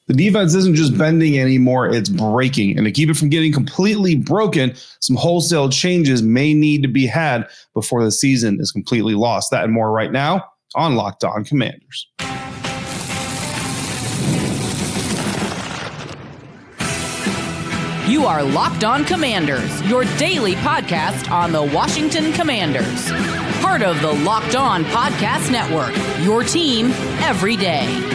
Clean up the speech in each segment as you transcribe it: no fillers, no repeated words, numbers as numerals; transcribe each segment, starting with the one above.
The defense isn't just bending anymore, it's breaking. And to keep it from getting completely broken, some wholesale changes may need to be had before the season is completely lost. That and more right now on Locked On Commanders. You are Locked On Commanders, your daily podcast on the Washington Commanders. Part of the Locked On Podcast Network, your team every day.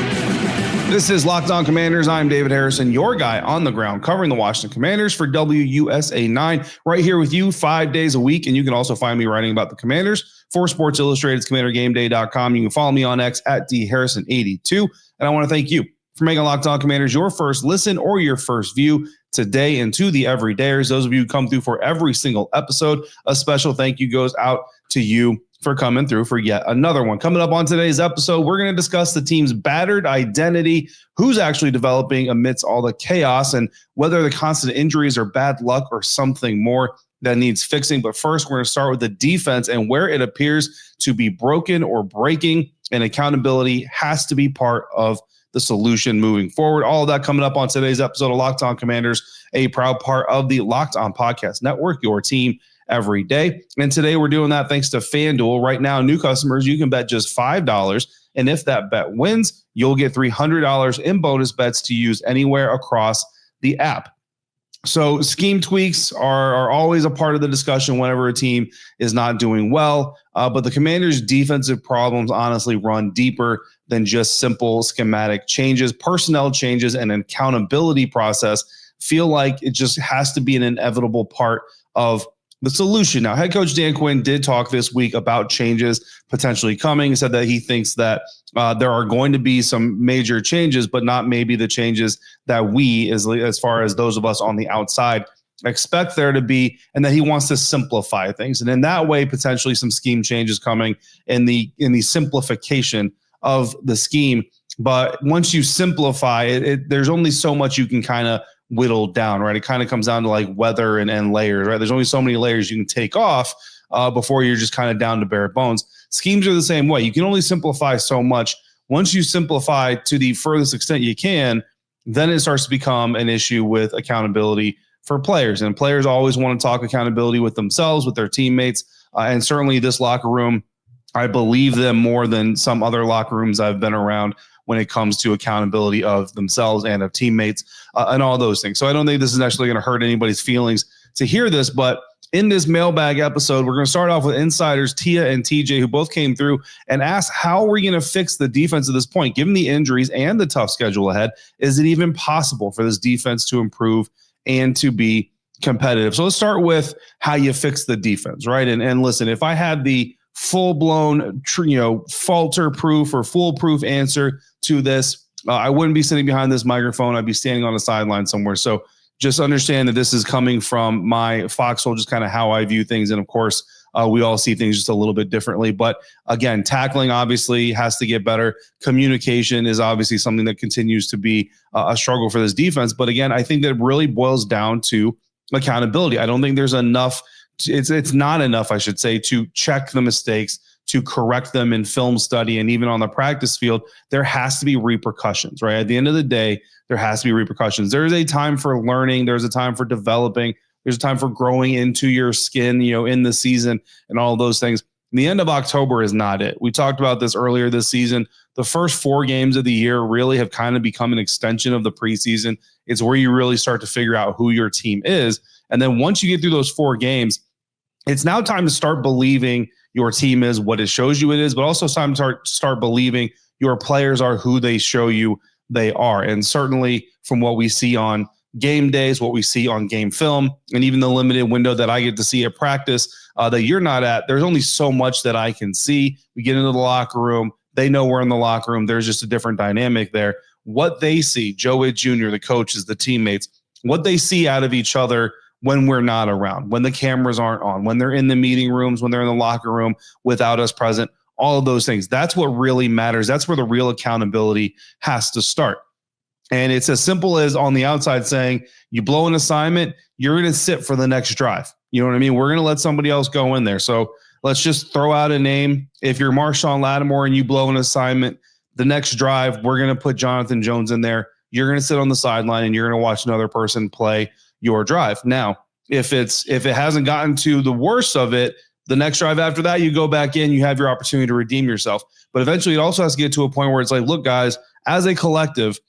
This is Locked On Commanders. I'm David Harrison, your guy on the ground covering the Washington Commanders for WUSA 9, right here with you 5 days a week. And you can also find me writing about the Commanders for Sports Illustrated's CommanderGameDay.com. You can follow me on X at DHarrison82. And I want to thank you for making Locked On Commanders your first listen or your first view today and to the everydayers. Those of you who come through for every single episode, a special thank you goes out to you for coming through for yet another one. Coming up on today's episode, we're going to discuss the team's battered identity, who's actually developing amidst all the chaos, and whether the constant injuries are bad luck or something more that needs fixing. But first, we're going to start with the defense and where it appears to be broken or breaking, and accountability has to be part of the solution moving forward. All of that coming up on today's episode of Locked On Commanders, a proud part of the Locked On Podcast Network, your team every day. And today we're doing that thanks to FanDuel. Right now, new customers, you can bet just $5. And if that bet wins, you'll get $300 in bonus bets to use anywhere across the app. So scheme tweaks are always a part of the discussion whenever a team is not doing well. But the Commanders' defensive problems honestly run deeper than just simple schematic changes. Personnel changes and accountability process feel like it just has to be an inevitable part of the solution. Now, head coach Dan Quinn did talk this week about changes potentially coming. He said that he thinks that there are going to be some major changes, but not maybe the changes that we, as far as those of us on the outside, expect there to be, and that he wants to simplify things. And in that way, potentially some scheme changes coming in the simplification of the scheme. But once you simplify it, there's only so much you can kind of whittle down, right? It kind of comes down to like weather and layers, right? There's only so many layers you can take off before you're just kind of down to bare bones. Schemes are the same way. You can only simplify so much. Once you simplify to the furthest extent you can, then it starts to become an issue with accountability for players. And players always want to talk accountability with themselves, with their teammates. And certainly this locker room, I believe them more than some other locker rooms I've been around when it comes to accountability of themselves and of teammates and all those things. So I don't think this is actually going to hurt anybody's feelings to hear this, but in this mailbag episode, we're going to start off with insiders Tia and TJ, who both came through and asked, how are we going to fix the defense at this point? Given the injuries and the tough schedule ahead, is it even possible for this defense to improve and to be competitive? So let's start with how you fix the defense, right? And listen, if I had the full-blown, falter-proof or foolproof answer to this, I wouldn't be sitting behind this microphone. I'd be standing on the sideline somewhere. So just understand that this is coming from my foxhole, just kind of how I view things. And of course, we all see things just a little bit differently. But again, tackling obviously has to get better. Communication is obviously something that continues to be a struggle for this defense. But again, I think that it really boils down to accountability. I don't think there's enough. It's not enough, I should say, to check the mistakes, to correct them in film study, and even on the practice field. There has to be repercussions, right? At the end of the day, there has to be repercussions. There is a time for learning. There's a time for developing. There's a time for growing into your skin, in the season and all those things. The end of October is not it. We talked about this earlier this season. The first 4 games of the year really have kind of become an extension of the preseason. It's where you really start to figure out who your team is. And then once you get through those 4 games, it's now time to start believing your team is what it shows you it is, but also time to start believing your players are who they show you they are. And certainly from what we see on game days, what we see on game film, and even the limited window that I get to see at practice that you're not at, there's only so much that I can see. We get into the locker room. They know we're in the locker room. There's just a different dynamic there. What they see, Joe Witt Jr., the coaches, the teammates, what they see out of each other when we're not around, when the cameras aren't on, when they're in the meeting rooms, when they're in the locker room without us present, all of those things. That's what really matters. That's where the real accountability has to start. And it's as simple as on the outside saying, you blow an assignment, you're going to sit for the next drive. You know what I mean? We're going to let somebody else go in there. So let's just throw out a name. If you're Marshon Lattimore and you blow an assignment, the next drive, we're going to put Jonathan Jones in there. you're going to sit on the sideline and you're going to watch another person play your drive. Now, if it hasn't gotten to the worst of it, the next drive after that, you go back in, you have your opportunity to redeem yourself. But eventually it also has to get to a point where it's like, look, guys, as a collective,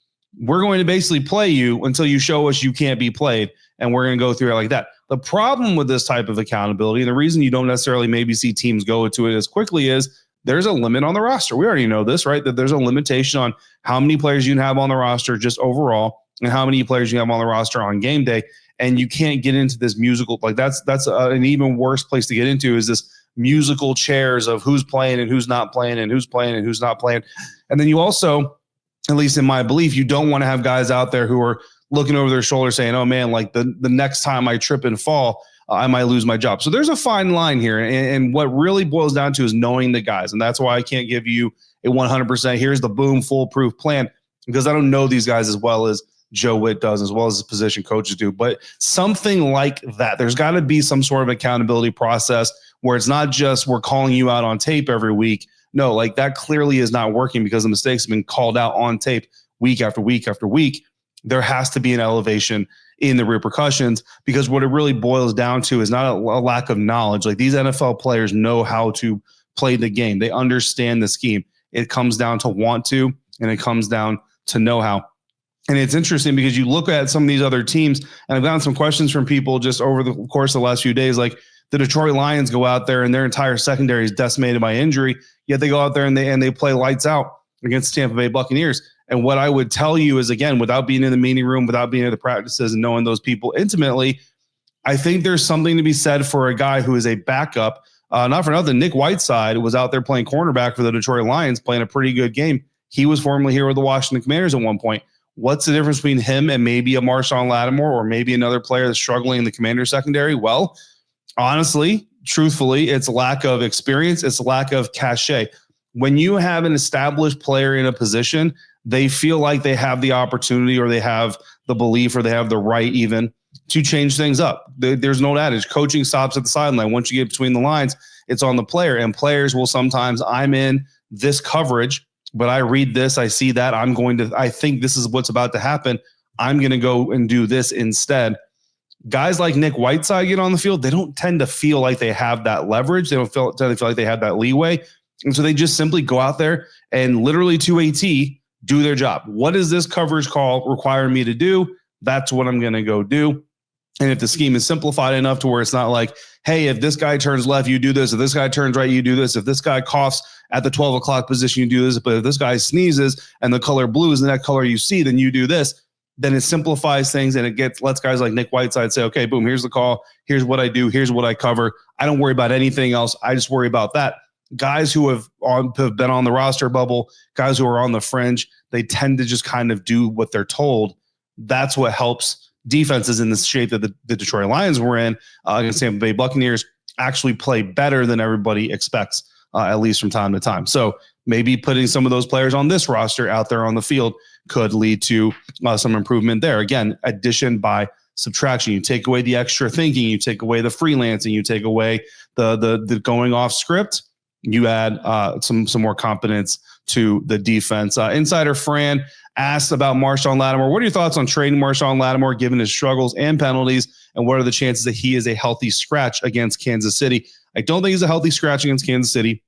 we're going to basically play you until you show us you can't be played. And we're going to go through it like that. The problem with this type of accountability, and the reason you don't necessarily maybe see teams go to it as quickly is there's a limit on the roster. We already know this, right? That there's a limitation on how many players you can have on the roster just overall and how many players you have on the roster on game day. And you can't get into this musical, like that's an even worse place to get into is this musical chairs of who's playing and who's not playing and who's playing and who's not playing. And then you also, at least in my belief, you don't want to have guys out there who are looking over their shoulder saying, oh man, like the next time I trip and fall, I might lose my job. So there's a fine line here. And what really boils down to is knowing the guys. And that's why I can't give you a 100%, here's the boom, foolproof plan, because I don't know these guys as well as Joe Witt does, as well as the position coaches do. But something like that, there's got to be some sort of accountability process where it's not just we're calling you out on tape every week. No, like that clearly is not working because the mistakes have been called out on tape week after week after week. There has to be an elevation in the repercussions, because what it really boils down to is not a lack of knowledge. Like these NFL players know how to play the game. They understand the scheme. It comes down to want to, and it comes down to know how. And it's interesting because you look at some of these other teams, and I've gotten some questions from people just over the course of the last few days, like the Detroit Lions go out there and their entire secondary is decimated by injury, yet they go out there and they play lights out against Tampa Bay Buccaneers. And what I would tell you is, again, without being in the meeting room, without being at the practices and knowing those people intimately, I think there's something to be said for a guy who is a backup. Not for nothing, Nick Whiteside was out there playing cornerback for the Detroit Lions, playing a pretty good game. He was formerly here with the Washington Commanders at one point. What's the difference between him and maybe a Marshon Lattimore or maybe another player that's struggling in the Commander secondary? Well, honestly, truthfully, it's lack of experience. It's lack of cachet. When you have an established player in a position, they feel like they have the opportunity or they have the belief or they have the right even to change things up. There's no adage. Coaching stops at the sideline. Once you get between the lines, it's on the player. And players will sometimes, I'm in this coverage, but I read this, I see that, I think this is what's about to happen. I'm going to go and do this instead. Guys like Nick Whiteside get on the field, they don't tend to feel like they have that leverage. They don't tend to feel like they have that leeway. And so they just simply go out there and literally to a T, do their job. What does this coverage call require me to do? That's what I'm going to go do. And if the scheme is simplified enough to where it's not like, hey, if this guy turns left, you do this. If this guy turns right, you do this. If this guy coughs at the 12 o'clock position, you do this. But if this guy sneezes and the color blue is the next color you see, then you do this. Then it simplifies things and lets guys like Nick Whiteside say, okay, boom, here's the call. Here's what I do. Here's what I cover. I don't worry about anything else. I just worry about that. Guys who have been on the roster bubble, guys who are on the fringe, they tend to just kind of do what they're told. That's what helps defenses in the shape that the Detroit Lions were in against Tampa Bay Buccaneers actually play better than everybody expects, at least from time to time. So maybe putting some of those players on this roster out there on the field could lead to some improvement there. Again, addition by subtraction. You take away the extra thinking, you take away the freelancing, you take away the going off script. You add some more competence to the defense. Insider Fran asked about Marshon Lattimore. What are your thoughts on trading Marshon Lattimore given his struggles and penalties? And what are the chances that he is a healthy scratch against Kansas City? I don't think he's a healthy scratch against Kansas City.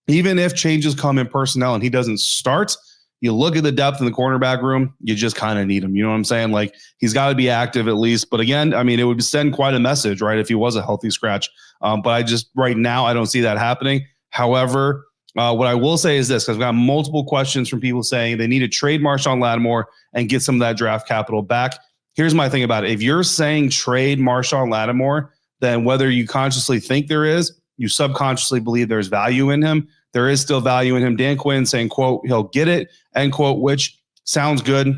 Even if changes come in personnel and he doesn't start, you look at the depth in the cornerback room, you just kind of need him. You know what I'm saying? Like, he's got to be active at least. But again, I mean, it would send quite a message, right, if he was a healthy scratch. But right now, I don't see that happening. However, what I will say is this, because I've got multiple questions from people saying they need to trade Marshon Lattimore and get some of that draft capital back. Here's my thing about it. If you're saying trade Marshon Lattimore, then whether you consciously think there is, you subconsciously believe there's value in him. There is still value in him. Dan Quinn saying, quote, he'll get it, end quote, which sounds good.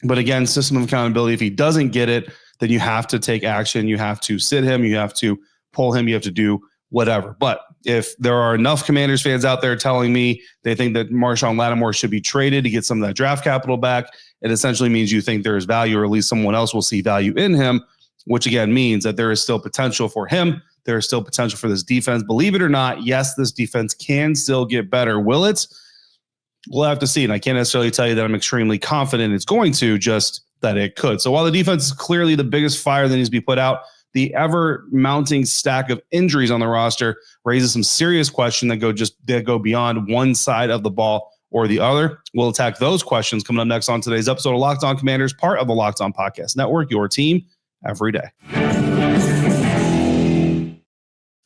But again, system of accountability, if he doesn't get it, then you have to take action. You have to sit him. You have to pull him. You have to do whatever. But if there are enough Commanders fans out there telling me they think that Marshon Lattimore should be traded to get some of that draft capital back, it essentially means you think there is value, or at least someone else will see value in him, which again means that there is still potential for him. There is still potential for this defense. Believe it or not, yes, this defense can still get better. Will it? we'll have to see. And I can't necessarily tell you that I'm extremely confident it's going to, just that it could. So while the defense is clearly the biggest fire that needs to be put out, the ever mounting stack of injuries on the roster raises some serious questions that go beyond one side of the ball or the other. We'll attack those questions coming up next on today's episode of Locked On Commanders, part of the Locked On Podcast Network, your team every day.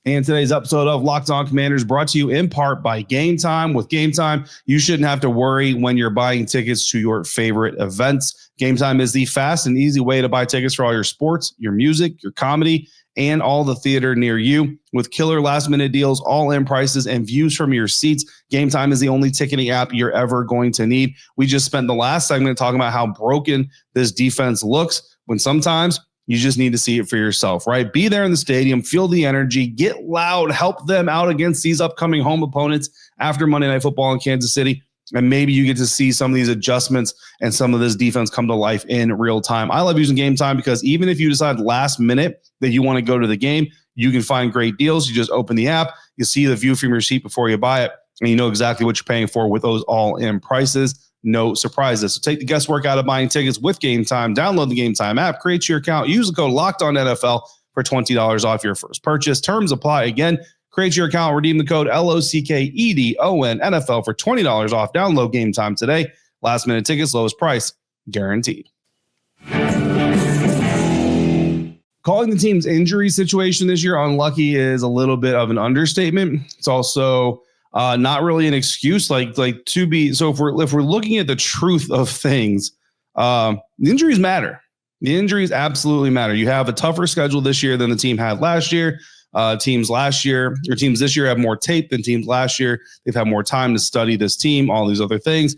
And today's episode of Locked On Commanders brought to you in part by Game Time. With Game Time, you shouldn't have to worry when you're buying tickets to your favorite events. Game Time is the fast and easy way to buy tickets for all your sports, your music, your comedy, and all the theater near you. With killer last-minute deals, all-in prices, and views from your seats, Game Time is the only ticketing app you're ever going to need. We just spent the last segment talking about how broken this defense looks, when sometimes you just need to see it for yourself, right? Be there in the stadium, feel the energy, get loud, help them out against these upcoming home opponents after Monday Night Football in Kansas City. And maybe you get to see some of these adjustments and some of this defense come to life in real time. I love using Game Time because even if you decide last minute that you want to go to the game, you can find great deals. You just open the app, you see the view from your seat before you buy it, and you know exactly what you're paying for with those all-in prices. No surprises. So take the guesswork out of buying tickets with Game Time. Download the Game Time app, create your account, use the code LOCKEDONNFL for $20 off your first purchase. Terms apply. Again, create your account, redeem the code LOCKEDONNFL for $20 off. Download Game Time today. Last minute tickets, lowest price, guaranteed. Calling the team's injury situation this year unlucky is a little bit of an understatement. It's also not really an excuse, to be. So if we're looking at the truth of things, the injuries matter. The injuries absolutely matter. You have a tougher schedule this year than the team had last year. Teams this year have more tape than teams last year. They've had more time to study this team, all these other things.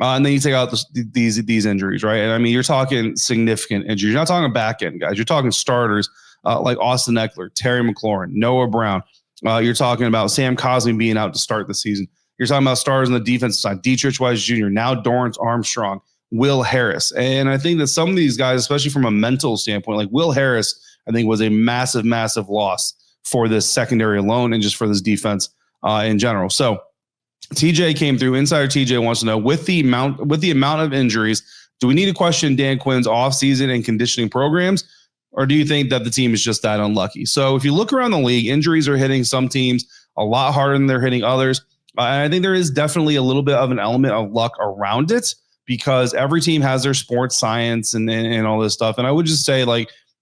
And then you take out these injuries, right? And I mean, you're talking significant injuries. You're not talking back end guys. You're talking starters like Austin Eckler, Terry McLaurin, Noah Brown. You're talking about Sam Cosmi being out to start the season. You're talking about stars on the defensive side, Dietrich Wise Jr., now Dorrance Armstrong, Will Harris. And I think that some of these guys, especially from a mental standpoint, like Will Harris, I think was a massive, massive loss for this secondary alone and just for this defense in general. So TJ came through. Insider TJ wants to know, with the amount of injuries, do we need to question Dan Quinn's offseason and conditioning programs? Or do you think that the team is just that unlucky? So if you look around the league, injuries are hitting some teams a lot harder than they're hitting others. And I think there is definitely a little bit of an element of luck around it because every team has their sports science and all this stuff. And I would just say,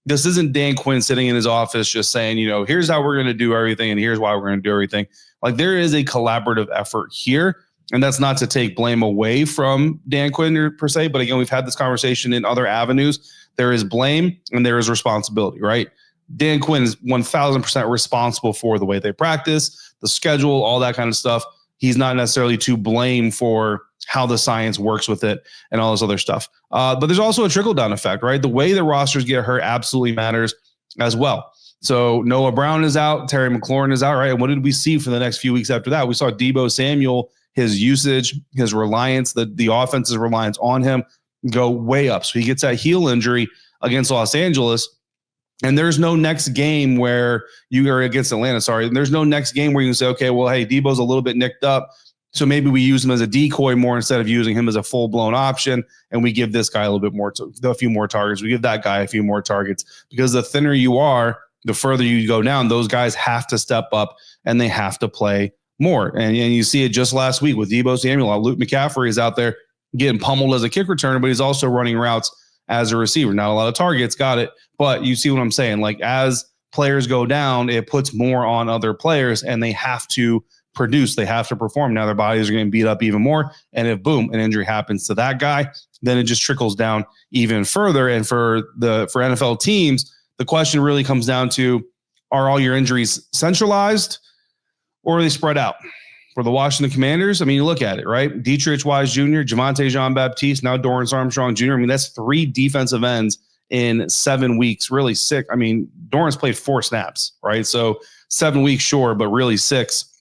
this isn't Dan Quinn sitting in his office just saying, here's how we're going to do everything and here's why we're going to do everything. There is a collaborative effort here. And that's not to take blame away from Dan Quinn per se. But again, we've had this conversation in other avenues. There is blame and there is responsibility, right? Dan Quinn is 1,000% responsible for the way they practice, the schedule, all that kind of stuff. He's not necessarily to blame for how the science works with it and all this other stuff. But there's also a trickle-down effect, right? The way the rosters get hurt absolutely matters as well. So Noah Brown is out, Terry McLaurin is out, right? And what did we see for the next few weeks after that? We saw Deebo Samuel, his usage, his reliance, the offense's reliance on him go way up. So he gets that heel injury against Los Angeles. And there's no next game where you are against Atlanta. Sorry. There's no next game where you can say, okay, well, hey, Deebo's a little bit nicked up. So maybe we use him as a decoy more instead of using him as a full-blown option. And we give this guy a little bit more, a few more targets. We give that guy a few more targets because the thinner you are, the further you go down, those guys have to step up and they have to play more. And you see it just last week with Deebo Samuel. Luke McCaffrey is out there getting pummeled as a kick returner, but he's also running routes as a receiver. Not a lot of targets, got it. But you see what I'm saying? As players go down, it puts more on other players and they have to produce. They have to perform. Now their bodies are getting beat up even more. And if, boom, an injury happens to that guy, then it just trickles down even further. And for NFL teams, the question really comes down to, are all your injuries centralized or are they spread out? For the Washington Commanders, I mean, you look at it, right? Dietrich Wise Jr., Javonte Jean-Baptiste, now Dorrance Armstrong Jr. I mean, that's 3 defensive ends in 7 weeks, really 6. I mean, Dorrance played 4 snaps, right? So 7 weeks, sure, but really 6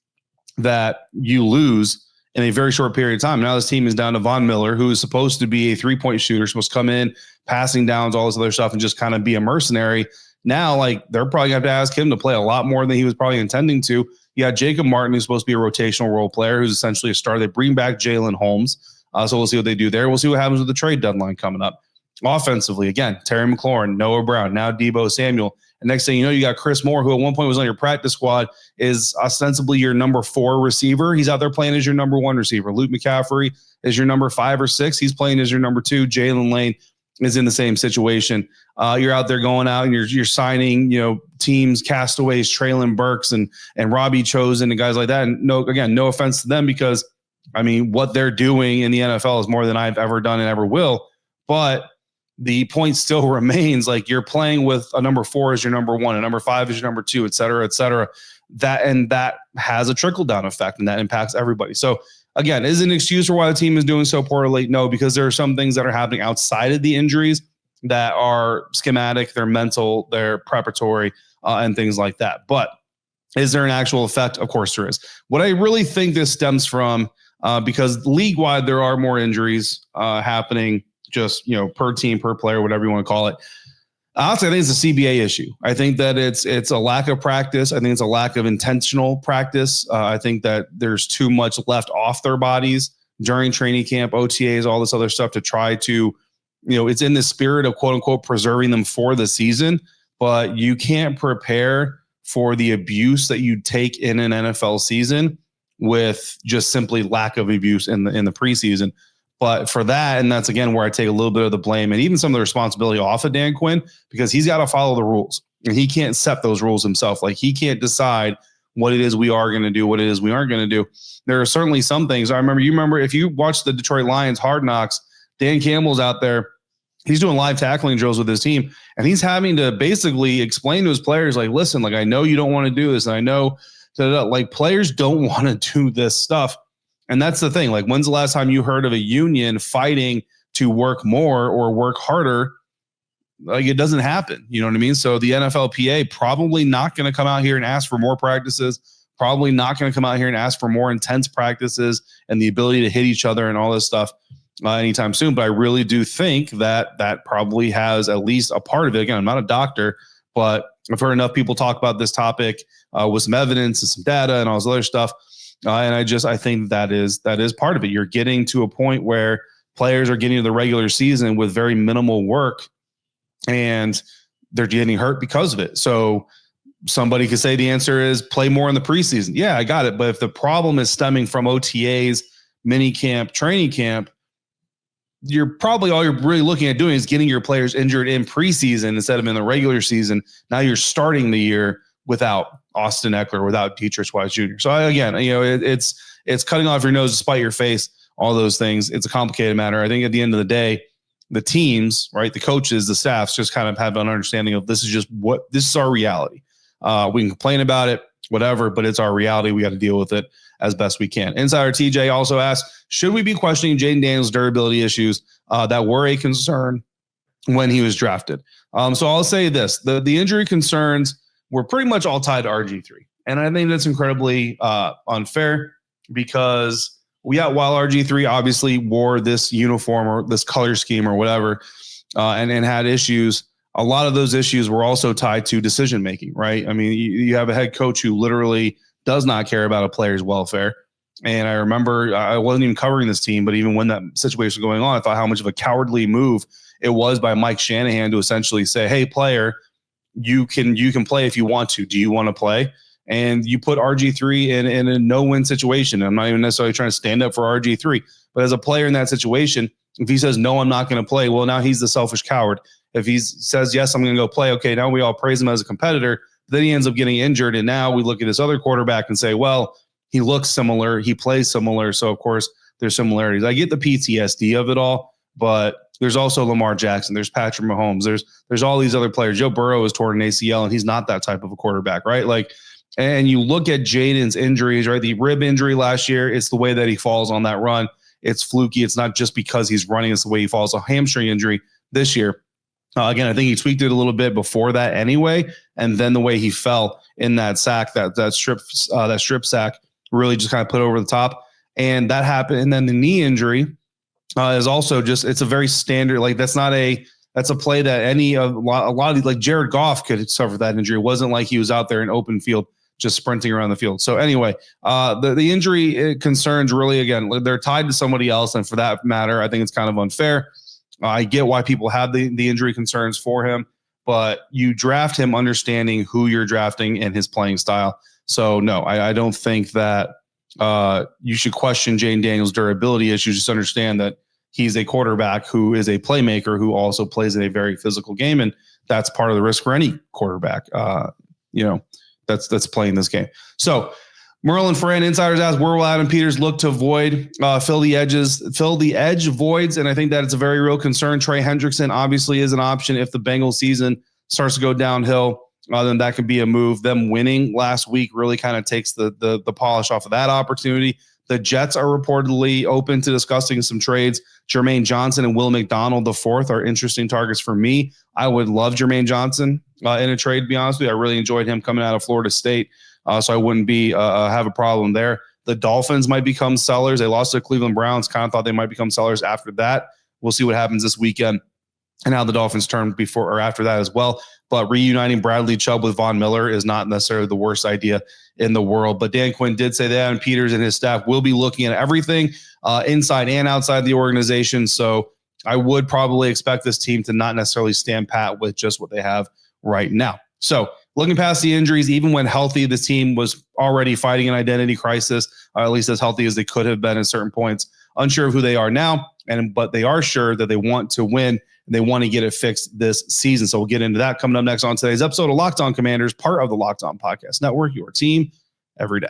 that you lose in a very short period of time. Now this team is down to Von Miller, who is supposed to be a 3-point shooter, supposed to come in, passing downs, all this other stuff, and just kind of be a mercenary. Now, they're probably going to have to ask him to play a lot more than he was probably intending to. You got Jacob Martin, who's supposed to be a rotational role player, who's essentially a starter. They bring back Jalen Holmes. So we'll see what they do there. We'll see what happens with the trade deadline coming up. Offensively, again, Terry McLaurin, Noah Brown, now Deebo Samuel. And next thing you know, you got Chris Moore, who at one point was on your practice squad, is ostensibly your number 4 receiver. He's out there playing as your number 1 receiver. Luke McCaffrey is your number 5 or 6. He's playing as your number 2. Jalen Lane is in the same situation. You're out there going out and you're signing, teams, castaways, Traylon Burks and Robbie Chosen and guys like that. And no offense to them, because what they're doing in the NFL is more than I've ever done and ever will. But the point still remains, like, you're playing with a number 4 as your number 1, a number 5 as your number 2, et cetera, et cetera. That has a trickle down effect, and that impacts everybody. So again, is it an excuse for why the team is doing so poorly? No, because there are some things that are happening outside of the injuries that are schematic, they're mental, they're preparatory, and things like that. But is there an actual effect? Of course there is. What I really think this stems from, because league-wide there are more injuries happening, just per team, per player, whatever you want to call it. Honestly, I think it's a CBA issue. I think that it's a lack of practice. I think it's a lack of intentional practice. I think that there's too much left off their bodies during training camp, OTAs, all this other stuff to try to, it's in the spirit of quote unquote preserving them for the season, but you can't prepare for the abuse that you take in an NFL season with just simply lack of abuse in the preseason. But for that, and that's again where I take a little bit of the blame and even some of the responsibility off of Dan Quinn, because he's got to follow the rules and he can't set those rules himself. Like, he can't decide what it is we are going to do, what it is we aren't going to do. There are certainly some things. You remember if you watch the Detroit Lions Hard Knocks, Dan Campbell's out there. He's doing live tackling drills with his team, and he's having to basically explain to his players, like, listen, like, I know you don't want to do this, and I know like players don't want to do this stuff. And that's the thing. Like, when's the last time you heard of a union fighting to work more or work harder? Like, it doesn't happen. You know what I mean? So the NFLPA probably not going to come out here and ask for more practices, probably not going to come out here and ask for more intense practices and the ability to hit each other and all this stuff anytime soon. But I really do think that probably has at least a part of it. Again, I'm not a doctor, but I've heard enough people talk about this topic with some evidence and some data and all this other stuff. And I think that is part of it. You're getting to a point where players are getting to the regular season with very minimal work, and they're getting hurt because of it. So somebody could say the answer is play more in the preseason. Yeah, I got it. But if the problem is stemming from OTAs, mini camp, training camp, all you're really looking at doing is getting your players injured in preseason instead of in the regular season. Now you're starting the year without Austin Eckler, without Dietrich Wise Jr. So again, it's cutting off your nose to spite your face, all those things. It's a complicated matter. I think at the end of the day, the teams, right, the coaches, the staffs just kind of have an understanding of this is our reality. We can complain about it, whatever, but it's our reality. We got to deal with it as best we can. Insider TJ also asked, should we be questioning Jayden Daniels' durability issues that were a concern when he was drafted? So I'll say this, the injury concerns were pretty much all tied to RG3. And I think that's incredibly unfair, because while RG3 obviously wore this uniform or this color scheme or whatever, and had issues, a lot of those issues were also tied to decision-making, right? I mean, you have a head coach who literally does not care about a player's welfare. And I remember I wasn't even covering this team, but even when that situation was going on, I thought how much of a cowardly move it was by Mike Shanahan to essentially say, hey, player, you can play if you want to. Do you want to play? And you put RG3 in a no-win situation. I'm not even necessarily trying to stand up for RG3, but as a player in that situation, if he says, no, I'm not going to play, well, now he's the selfish coward. If he says, yes, I'm going to go play, okay, now we all praise him as a competitor, but then he ends up getting injured, and now we look at this other quarterback and say, well, he looks similar, he plays similar, so of course there's similarities. I get the PTSD of it all, but there's also Lamar Jackson. There's Patrick Mahomes. There's all these other players. Joe Burrow is torn an ACL, and he's not that type of a quarterback, right? Like, and you look at Jayden's injuries, right? The rib injury last year, it's the way that he falls on that run. It's fluky. It's not just because he's running. It's the way he falls. A hamstring injury this year. Again, I think he tweaked it a little bit before that anyway, and then the way he fell in that sack, that strip sack, really just kind of put over the top, and that happened. And then the knee injury is also it's a very standard. Like, that's a play that a lot of like Jared Goff could suffer that injury. It wasn't like he was out there in open field just sprinting around the field. So anyway, the injury concerns really, again, they're tied to somebody else. And for that matter, I think it's kind of unfair. I get why people have the injury concerns for him, but you draft him understanding who you're drafting and his playing style. So no, I don't think that you should question Jayden Daniels' durability issues. Just understand that he's a quarterback who is a playmaker who also plays in a very physical game. And that's part of the risk for any quarterback, that's playing this game. So Merlin Ferrand, insiders ask, where will Adam Peters look to fill the edge voids? And I think that it's a very real concern. Trey Hendrickson obviously is an option. If the Bengals season starts to go downhill, then that could be a move. Them winning last week really kind of takes the polish off of that opportunity. The Jets are reportedly open to discussing some trades. Jermaine Johnson and Will McDonald IV are interesting targets for me. I would love Jermaine Johnson in a trade, to be honest with you. I really enjoyed him coming out of Florida State. So I wouldn't have a problem there. The Dolphins might become sellers. They lost to the Cleveland Browns. Kind of thought they might become sellers after that. We'll see what happens this weekend and how the Dolphins turn before or after that as well. But reuniting Bradley Chubb with Von Miller is not necessarily the worst idea in the world. But Dan Quinn did say that Adam Peters and his staff will be looking at everything inside and outside the organization. So I would probably expect this team to not necessarily stand pat with just what they have right now. So looking past the injuries, even when healthy, this team was already fighting an identity crisis, at least as healthy as they could have been at certain points. Unsure of who they are now, but they are sure that they want to win. They want to get it fixed this season. So we'll get into that coming up next on today's episode of Locked On Commanders, part of the Locked On Podcast Network, your team every day.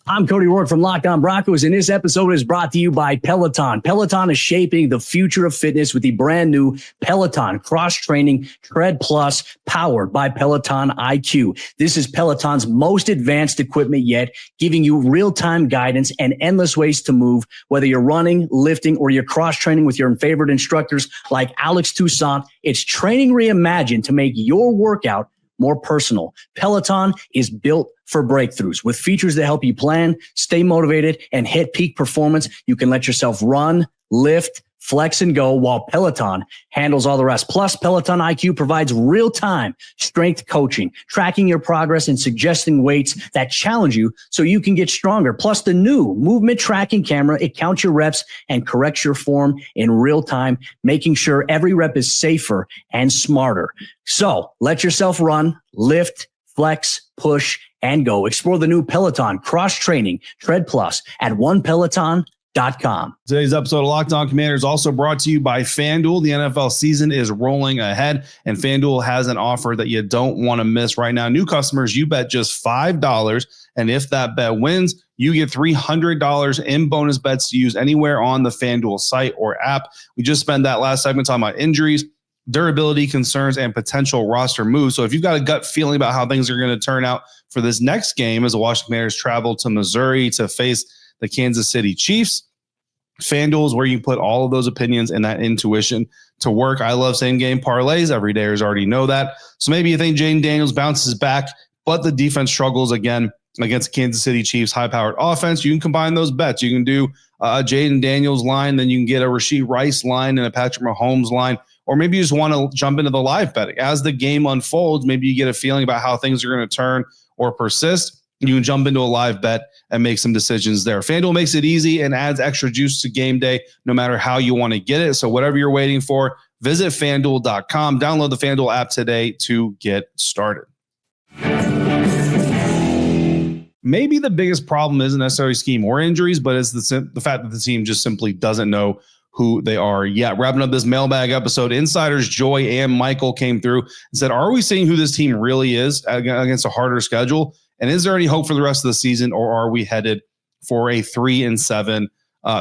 I'm Cody Rourke from Locked On Broncos, and this episode is brought to you by Peloton. Peloton is shaping the future of fitness with the brand new Peloton Cross-Training Tread Plus, powered by Peloton IQ. This is Peloton's most advanced equipment yet, giving you real-time guidance and endless ways to move, whether you're running, lifting, or you're cross-training with your favorite instructors like Alex Toussaint. It's training reimagined to make your workout more personal. Peloton is built for breakthroughs with features that help you plan, stay motivated, and hit peak performance. You can let yourself run, lift, flex, and go while Peloton handles all the rest. Plus, Peloton IQ provides real-time strength coaching, tracking your progress and suggesting weights that challenge you so you can get stronger. Plus, the new movement tracking camera, it counts your reps and corrects your form in real time, making sure every rep is safer and smarter. So let yourself run, lift, flex, push, and go. Explore the new Peloton Cross-Training Tread Plus at onepeloton.com. Today's episode of Locked On Commanders also brought to you by FanDuel. The NFL season is rolling ahead, and FanDuel has an offer that you don't want to miss right now. New customers, you bet just $5, and if that bet wins, you get $300 in bonus bets to use anywhere on the FanDuel site or app. We just spent that last segment talking about injuries, durability concerns, and potential roster moves. So if you've got a gut feeling about how things are going to turn out for this next game as the Washington Commanders travel to Missouri to face the Kansas City Chiefs, FanDuel is where you put all of those opinions and that intuition to work. I love same-game parlays. Everydayers already know that. So maybe you think Jayden Daniels bounces back, but the defense struggles again against Kansas City Chiefs high-powered offense. You can combine those bets. You can do a Jayden Daniels line, then you can get a Rashee Rice line and a Patrick Mahomes line. Or maybe you just want to jump into the live betting. As the game unfolds, maybe you get a feeling about how things are going to turn or persist. You can jump into a live bet and make some decisions there. FanDuel makes it easy and adds extra juice to game day, no matter how you want to get it. So whatever you're waiting for, visit FanDuel.com. Download the FanDuel app today to get started. Maybe the biggest problem isn't necessarily scheme or injuries, but it's the fact that the team just simply doesn't know who they are yet. Wrapping up this mailbag episode, insiders Joy and Michael came through and said, are we seeing who this team really is against a harder schedule? And is there any hope for the rest of the season, or are we headed for a 3-7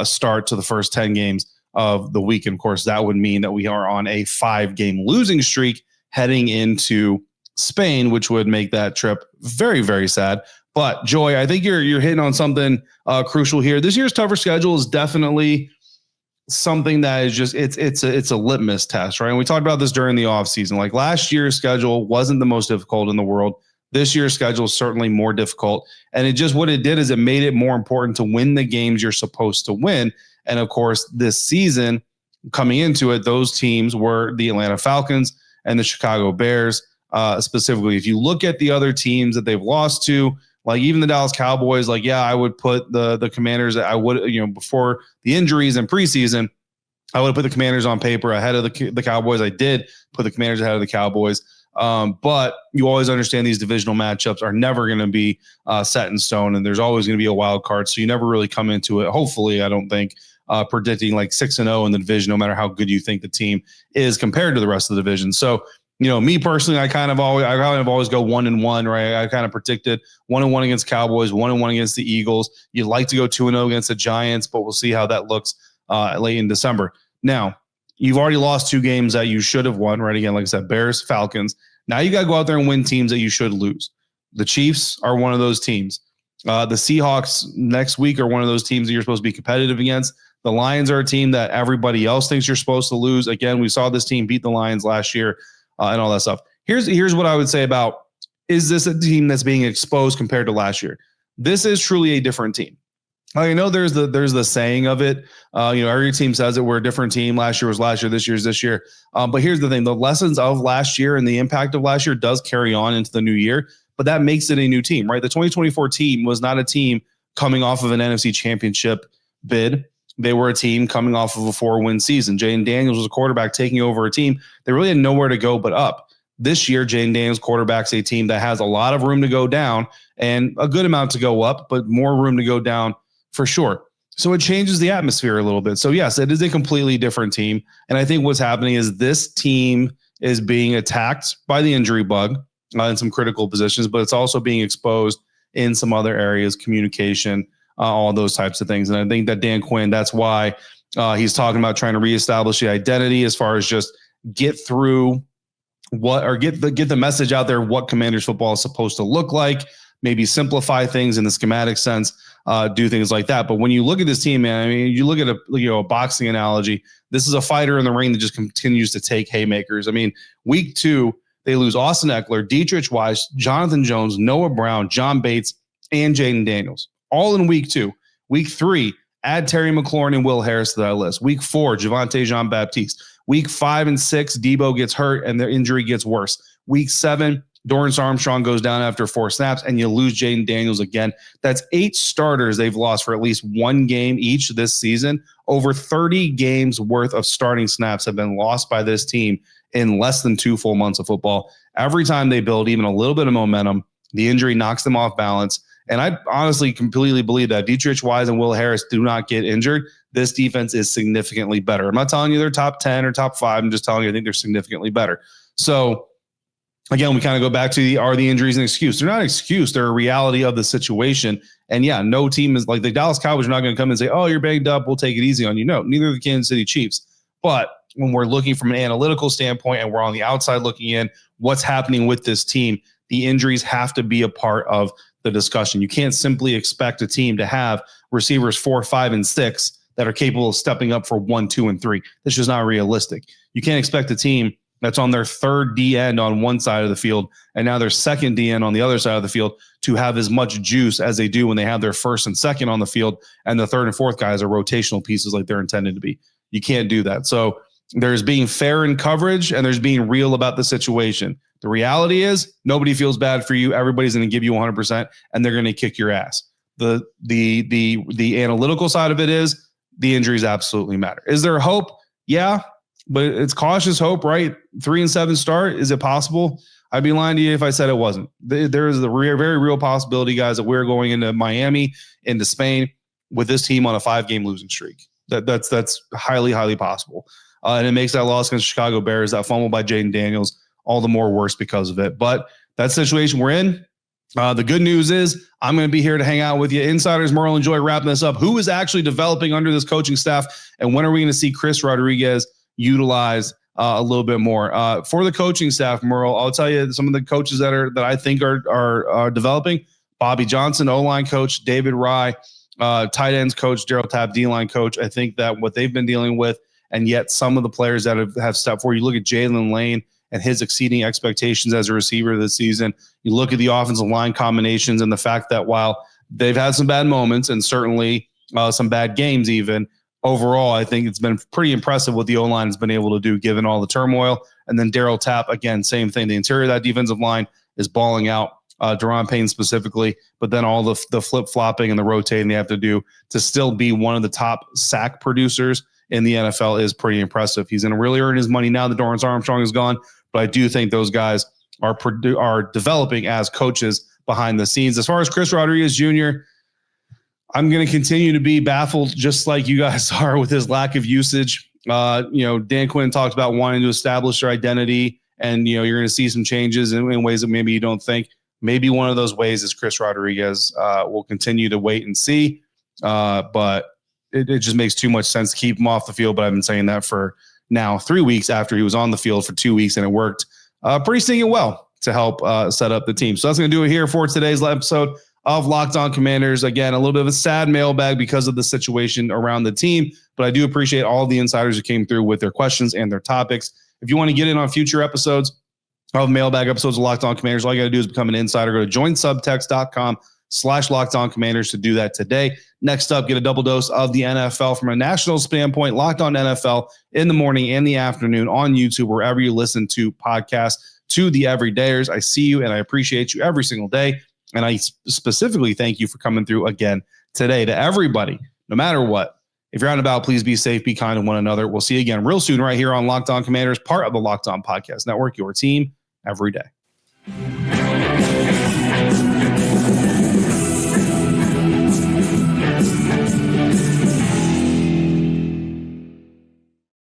start to the first 10 games of the week? And of course, that would mean that we are on a 5-game losing streak heading into Spain, which would make that trip very, very sad. But Joy, I think you're hitting on something crucial here. This year's tougher schedule is definitely something that is just it's a litmus test, right? And we talked about this during the offseason. Like last year's schedule wasn't the most difficult in the world. This year's schedule is certainly more difficult. And it just what it did is it made it more important to win the games you're supposed to win. And of course, this season coming into it, those teams were the Atlanta Falcons and the Chicago Bears. specifically. If you look at the other teams that they've lost to, like even the Dallas Cowboys, like, yeah, I would put the Commanders, I would, before the injuries and preseason, I would have put the Commanders on paper ahead of the Cowboys. I did put the Commanders ahead of the Cowboys. But you always understand these divisional matchups are never going to be set in stone, and there's always going to be a wild card. So you never really come into it. Hopefully, I don't think predicting like 6-0 in the division, no matter how good you think the team is compared to the rest of the division. So, me personally, I kind of always go 1-1, right? I kind of predicted 1-1 against Cowboys, 1-1 against the Eagles. You'd like to go 2-0 against the Giants, but we'll see how that looks late in December. Now, you've already lost 2 games that you should have won, right? Again, like I said, Bears, Falcons. Now you got to go out there and win teams that you should lose. The Chiefs are one of those teams. The Seahawks next week are one of those teams that you're supposed to be competitive against. The Lions are a team that everybody else thinks you're supposed to lose. Again, we saw this team beat the Lions last year and all that stuff. Here's what I would say about, is this a team that's being exposed compared to last year? This is truly a different team. I know there's the saying of it. Every team says it. We're a different team. Last year was last year. This year's this year. But here's the thing: the lessons of last year and the impact of last year does carry on into the new year. But that makes it a new team, right? The 2024 team was not a team coming off of an NFC Championship bid. They were a team coming off of a 4-win season. Jayden Daniels was a quarterback taking over a team. They really had nowhere to go but up. This year, Jayden Daniels quarterback's a team that has a lot of room to go down and a good amount to go up, but more room to go down for sure. So it changes the atmosphere a little bit. So yes, it is a completely different team. And I think what's happening is this team is being attacked by the injury bug in some critical positions, but it's also being exposed in some other areas, communication, all those types of things. And I think that Dan Quinn, that's why he's talking about trying to reestablish the identity as far as just get through get the message out there, what Commanders football is supposed to look like, maybe simplify things in the schematic sense, do things like that. But when you look at this team, man, I mean, you look at a boxing analogy, this is a fighter in the ring that just continues to take haymakers. I mean, week 2, they lose Austin Eckler, Dietrich Wise, Jonathan Jones, Noah Brown, John Bates, and Jayden Daniels, all in week 2. Week 3, add Terry McLaurin and Will Harris to that list. Week 4, Javonte Jean-Baptiste. Week 5 and 6, Debo gets hurt and their injury gets worse. Week 7, Dorrance Armstrong goes down after 4 snaps, and you lose Jayden Daniels again. That's 8 starters they've lost for at least 1 game each this season. Over 30 games worth of starting snaps have been lost by this team in less than 2 full months of football. Every time they build even a little bit of momentum, the injury knocks them off balance. And I honestly completely believe that Dietrich Wise and Will Harris do not get injured, this defense is significantly better. I'm not telling you they're top 10 or top 5. I'm just telling you I think they're significantly better. So again, we kind of go back to are the injuries an excuse? They're not an excuse. They're a reality of the situation. And yeah, no team is like the Dallas Cowboys are not going to come and say, oh, you're banged up, we'll take it easy on you. No, neither are the Kansas City Chiefs. But when we're looking from an analytical standpoint and we're on the outside looking in, what's happening with this team, the injuries have to be a part of the discussion. You can't simply expect a team to have receivers 4, 5, and 6 that are capable of stepping up for 1, 2, and 3. That's just not realistic. You can't expect a team that's on their third D end on one side of the field and now their second D end on the other side of the field to have as much juice as they do when they have their first and second on the field and the third and fourth guys are rotational pieces like they're intended to be. You can't do that. So there's being fair in coverage and there's being real about the situation. The reality is nobody feels bad for you. Everybody's going to give you 100% and they're going to kick your ass. The analytical side of it is the injuries absolutely matter. Is there hope? Yeah, but it's cautious hope, right? 3-7 start. Is it possible? I'd be lying to you if I said it wasn't. There is the very real possibility, guys, that we're going into Miami, into Spain with this team on a 5-game losing streak. That's highly, highly possible. And it makes that loss against Chicago Bears, that fumble by Jayden Daniels, all the more worse because of it. But that situation we're in, the good news is I'm going to be here to hang out with you. Insiders, Merle, enjoy wrapping this up. Who is actually developing under this coaching staff? And when are we going to see Chris Rodriguez utilize a little bit more? For the coaching staff, Merle, I'll tell you some of the coaches that I think are developing. Bobby Johnson, O-line coach, David Rye, tight ends coach, Daryl Tapp, D-line coach. I think that what they've been dealing with, and yet some of the players that have stepped forward, you look at Jalen Lane and his exceeding expectations as a receiver this season. You look at the offensive line combinations and the fact that while they've had some bad moments and certainly some bad games even, overall, I think it's been pretty impressive what the O-line has been able to do given all the turmoil. And then Darryl Tapp, again, same thing. The interior of that defensive line is balling out, Daron Payne specifically, but then all the flip-flopping and the rotating they have to do to still be one of the top sack producers in the NFL is pretty impressive. He's going to really earn his money now that Dorrance Armstrong is gone, but I do think those guys are developing as coaches behind the scenes. As far as Chris Rodriguez Jr., I'm going to continue to be baffled just like you guys are with his lack of usage. Dan Quinn talked about wanting to establish their identity, and, you're going to see some changes in ways that maybe you don't think. Maybe one of those ways is Chris Rodriguez. We'll continue to wait and see, but it just makes too much sense to keep him off the field. But I've been saying that for now 3 weeks after he was on the field for 2 weeks, and it worked pretty stinging well to help set up the team. So that's going to do it here for today's episode of Locked On Commanders. Again, a little bit of a sad mailbag because of the situation around the team, but I do appreciate all the insiders who came through with their questions and their topics. If you want to get in on future episodes of mailbag episodes of Locked On Commanders, all you got to do is become an insider. Go to joinsubtext.com/LockedOnCommanders to do that today. Next up, get a double dose of the NFL from a national standpoint. Locked On NFL in the morning and the afternoon on YouTube, wherever you listen to podcasts. To the everydayers, I see you and I appreciate you every single day. And I specifically thank you for coming through again today. To everybody, no matter what, if you're out and about, please be safe, be kind to one another. We'll see you again real soon right here on Locked On Commanders, part of the Locked On Podcast Network, your team every day.